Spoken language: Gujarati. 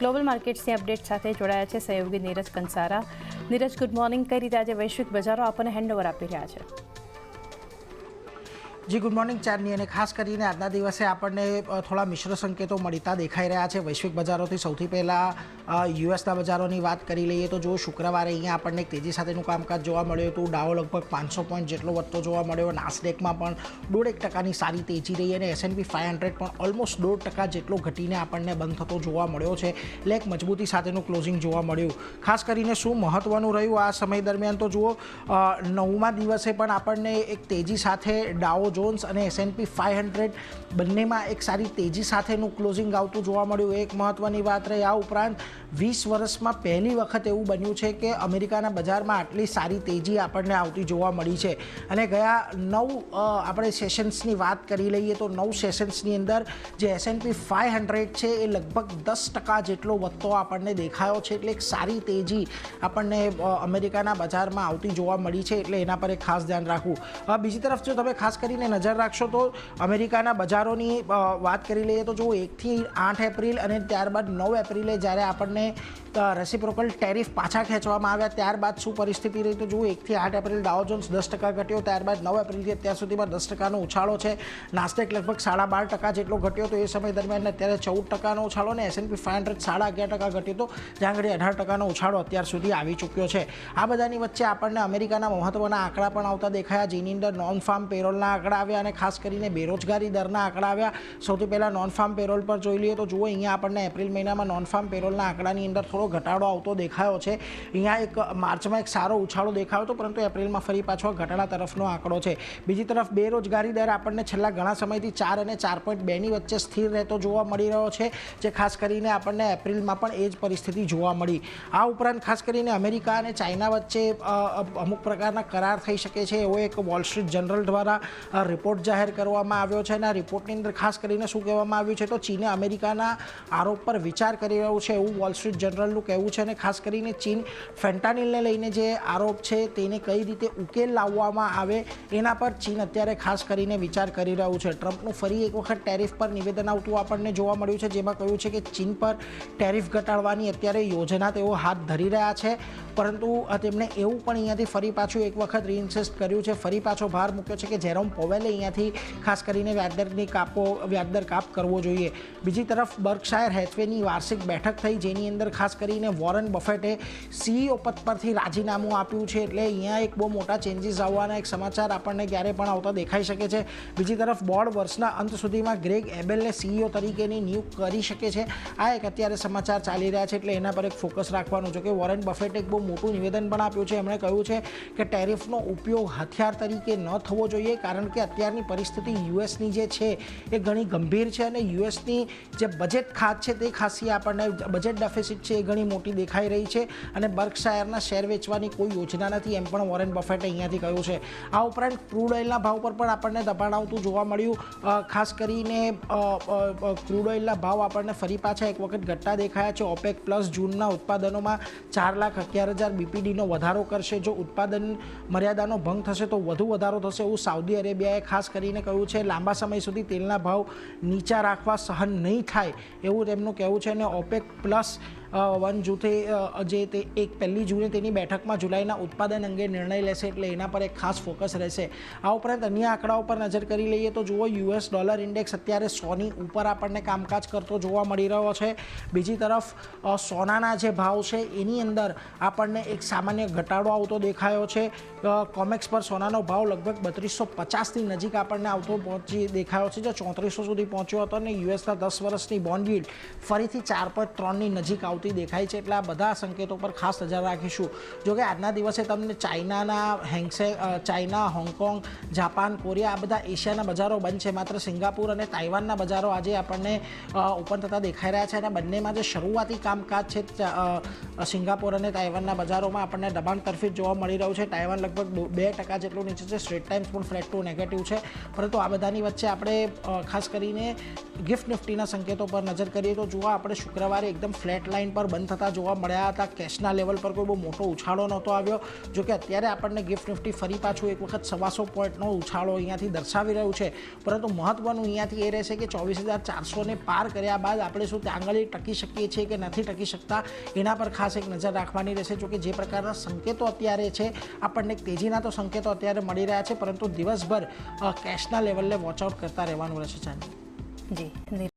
ગ્લોબલ માર્કેટ્સની અપડેટ સાથે જોડાયા છે સહયોગી નીરજ કંસારા. Neeraj, good morning. કઈ રીતે આજે વૈશ્વિક બજારો આપણને હેન્ડઓવર આપી રહ્યા છે? જી ગુડ મોર્નિંગ ચાંદની. અને ખાસ કરીને આજના દિવસે આપણને થોડા મિશ્ર સંકેતો મળતા દેખાઈ રહ્યા છે વૈશ્વિક બજારોથી. સૌથી પહેલાં યુએસના બજારોની વાત કરી લઈએ તો જો શુક્રવારે અહીંયા આપણને એક તેજી સાથેનું કામકાજ જોવા મળ્યું હતું. ડાઉ લગભગ 500 પોઈન્ટ જેટલો વધતો જોવા મળ્યો. નાસ્ડેકમાં પણ 1.5% સારી તેજી રહી અને S&P 500 પણ ઓલમોસ્ટ 1.5% જેટલો ઘટીને આપણને બંધ થતો જોવા મળ્યો છે. એટલે એક મજબૂતી સાથેનું ક્લોઝિંગ જોવા મળ્યું. ખાસ કરીને શું મહત્વનું રહ્યું આ સમય દરમિયાન તો જુઓ, 9મા દિવસે પણ આપણને એક તેજી સાથે ડાઉ જોન્સ અને S&P 500 બંનેમાં એક સારી તેજી સાથેનું ક્લોઝિંગ આવતું જોવા મળ્યું. એક મહત્વની વાત રહી. આ ઉપરાંત 20 વર્ષમાં પહેલી વખત એવું બન્યું છે કે અમેરિકાના બજારમાં આટલી સારી તેજી આપણને આવતી જોવા મળી છે. અને ગયા 9 આપણે સેશન્સની વાત કરી લઈએ તો 9 સેશન્સની અંદર જે S&P 500 છે એ લગભગ 10% જેટલો વધતો આપણને દેખાયો છે. એટલે એક સારી તેજી આપણને અમેરિકાના બજારમાં આવતી જોવા મળી છે. એટલે એના પર એક ખાસ ધ્યાન રાખવું. બીજી તરફ જો તમે ખાસ કરીને નજર રાખશો તો અમેરિકાના બજારોની વાત કરી લઈએ તો જો 1 થી 8 એપ્રિલ અને ત્યારબાદ 9 એપ્રિલે જ્યારે આપણને રેસિપ્રોકલ ટેરિફ પાછા ખેંચવામાં આવ્યા ત્યારબાદ શું પરિસ્થિતિ રહી તો જુઓ, 1 થી 8 એપ્રિલ ડાઉ જોન્સ 10% ઘટ્યો. ત્યારબાદ 9 એપ્રિલથી અત્યાર સુધીમાં 10%નો ઉછાળો છે. નાસ્ડેક લગભગ 12.5% જેટલો ઘટ્યો તો એ સમય દરમિયાન. અત્યારે 14%નો ઉછાળો અને S&P 500 11.5% ઘટ્યો તો જ્યાં આગળ 18%નો ઉછાળો અત્યાર સુધી આવી ચૂક્યો છે. આ બધાની વચ્ચે આપણને અમેરિકાના મહત્વના આંકડા પણ આવતા દેખાયા, જેની અંદર નોન ફાર્મ પેરોલના આંકડા આવ્યા અને ખાસ કરીને બેરોજગારી દરના આંકડા આવ્યા. સૌથી પહેલાં નોન ફાર્મ પેરોલ પર જોઈ લઈએ તો જુઓ, અહીંયા આપણને એપ્રિલ મહિનામાં નોન ફાર્મ પેરોલના આંકડાની અંદર થોડો ઘટાડો આવતો દેખાયો છે. અહીંયા એક માર્ચમાં એક સારો ઉછાળો દેખાયો હતો, પરંતુ એપ્રિલમાં ફરી પાછો ઘટાડા તરફનો આંકડો છે. બીજી તરફ બેરોજગારી દર આપણને છેલ્લા ઘણા સમયથી 4 અને 4.2ની વચ્ચે સ્થિર રહેતો જોવા મળી રહ્યો છે, જે ખાસ કરીને આપણને એપ્રિલમાં પણ એ જ પરિસ્થિતિ જોવા મળી. આ ઉપરાંત ખાસ કરીને અમેરિકા અને ચાઇના વચ્ચે અમુક પ્રકારના કરાર થઈ શકે છે એવો એક વોલ સ્ટ્રીટ જર્નલ દ્વારા રિપોર્ટ જાહેર કરવામાં આવ્યો છે. અને આ રિપોર્ટની અંદર ખાસ કરીને શું કહેવામાં આવ્યું છે તો ચીને અમેરિકાના આરોપ પર વિચાર કરી રહ્યું છે એવું વોલ સ્ટ્રીટ જર્નલનું કહેવું છે. અને ખાસ કરીને ચીન ફેન્ટાનિલને લઈને જે આરોપ છે તેને કઈ રીતે ઉકેલ લાવવામાં આવે એના પર ચીન અત્યારે ખાસ કરીને વિચાર કરી રહ્યું છે. ટ્રમ્પનું ફરી એક વખત ટેરિફ પર નિવેદન આવતું આપણને જોવા મળ્યું છે, જેમાં કહ્યું છે કે ચીન પર ટેરિફ ઘટાડવાની અત્યારે યોજના તેઓ હાથ ધરી રહ્યા છે. પરંતુ તેમણે એવું પણ અહીંયાથી ફરી પાછું એક વખત રીઇન્સિસ્ટ કર્યું છે, ફરી પાછો ભાર મૂક્યો છે કે જેરોમ પોવેલે અહીંયાથી ખાસ કરીને વ્યાજદર કાપ કરવો જોઈએ. બીજી તરફ બર્કશાયર હેથવેની વાર્ષિક બેઠક થઈ, જેની અંદર ખાસ કરીને વોરન બફેટે CEO પદ પરથી રાજીનામું આપ્યું છે. એટલે અહીંયા એક બહુ મોટા ચેન્જીસ આવવાના એક સમાચાર આપણને ક્યારે પણ આવતા દેખાઈ શકે છે. બીજી તરફ બોર્ડ વર્ષના અંત સુધીમાં ગ્રેગ એબેલને CEO તરીકેની નિયુક્ત કરી શકે છે. આ એક અત્યારે સમાચાર ચાલી રહ્યા છે, એટલે એના પર એક ફોકસ રાખવાનું છે. કે વોરન બફેટે એક બહુ મોટું નિવેદન પણ આપ્યું છે. એમણે કહ્યું છે કે ટેરિફનો ઉપયોગ હથિયાર તરીકે ન થવો જોઈએ, કારણ કે અત્યારની પરિસ્થિતિ યુએસની જે છે એ ઘણી ગંભીર છે અને યુએસની જે બજેટ ખાત છે તે ખાસી આપણને બજેટ ડેફિસિટ છે એ ઘણી મોટી દેખાઈ રહી છે અને બર્કશાયરના શેર વેચવાની કોઈ યોજના નથી, એમ પણ વોરેન બફેટે અહીંયાથી કહ્યું છે. આ ઉપરાંત ક્રૂડ ઓઇલના ભાવ પર પણ આપણને દબાણ આવતું જોવા મળ્યું. ખાસ કરીને ક્રૂડ ઓઇલના ભાવ આપણને ફરી પાછા એક વખત ઘટતા દેખાયા છે. ઓપેક પ્લસ જૂનના ઉત્પાદનોમાં 4,11,000 BPDનો વધારો કરશે. જો ઉત્પાદન મર્યાદાનો ભંગ થશે તો વધુ વધારો થશે એવું સાઉદી અરેબિયાએ ખાસ કરીને કહ્યું છે. લાંબા સમય સુધી તેલના ભાવ નીચા રાખવા સહન નહીં થાય એવું તેમનું કહેવું છે. અને ઓપેક પ્લસ 1 જૂથે જે તે 1 જૂને તેની બેઠકમાં જુલાઈના ઉત્પાદન અંગે નિર્ણય લેશે, એટલે એના પર એક ખાસ ફોકસ રહેશે. આ ઉપરાંત અન્ય આંકડાઓ પર નજર કરી લઈએ તો જુઓ, US ડોલર ઇન્ડેક્સ અત્યારે 100ની ઉપર આપણને કામકાજ કરતો જોવા મળી રહ્યો છે. બીજી તરફ સોનાના જે ભાવ છે એની અંદર આપણને એક સામાન્ય ઘટાડો આવતો દેખાયો છે. કોમેક્સ પર સોનાનો ભાવ લગભગ 3250ની નજીક આપણને આવતો દેખાયો છે, જે 3400 સુધી પહોંચ્યો હતો. અને યુએસના 10 વર્ષની બોન્ડ yield ફરીથી 4.3ની નજીક આવતી દેખાય છે. એટલે આ બધા સંકેતો પર ખાસ નજર રાખીશું. જોકે આજના દિવસે તમને ચાઇના, હોંગકોંગ, જાપાન, કોરિયા આ બધા એશિયાના બજારો બંધ છે. માત્ર સિંગાપુર અને તાઇવાનના બજારો આજે આપણને ઓપન થતા દેખાઈ રહ્યા છે. અને બંનેમાં જે શરૂઆતી કામકાજ છે સિંગાપુર અને તાઇવાનના બજારોમાં આપણને દબાણ તરફી જોવા મળી રહ્યું છે. તાઇવાન લગભગ 2% જેટલું નીચે છે. સ્ટ્રેટ ટાઈમ્સ પણ ફ્લેટ ટુ નેગેટિવ છે. પરંતુ આ બધાની વચ્ચે આપણે ખાસ કરીને ગિફ્ટ નિફ્ટીના સંકેતો પર નજર કરીએ તો જોવા આપણે શુક્રવારે એકદમ ફ્લેટ લાઇન પર બંધ થતા જોવા મળ્યા હતા. કેશના લેવલ પર કોઈ બહુ મોટો ઉછાળો નહોતો આવ્યો. જો કે અત્યારે આપણને ગિફ્ટ નિફ્ટી ફરી પાછું એક વખત 125 પોઈન્ટનો ઉછાળો અહીંયાથી દર્શાવી રહ્યું છે. પરંતુ મહત્વનું અહીંયાથી એ રહેશે કે 24,400ને પાર કર્યા બાદ આપણે શું ત્યાં આગળ ટકી શકીએ છીએ કે નથી ટકી શકતા એના પર ખાસ એક નજર રાખવાની રહેશે. જો કે જે પ્રકારના સંકેતો અત્યારે છે આપણને તેજીના તો સંકેતો અત્યારે મળી રહ્યા છે, પરંતુ દિવસભર કેશના લેવલને વોચ આઉટ કરતા રહેવાનું રહેશે. જી.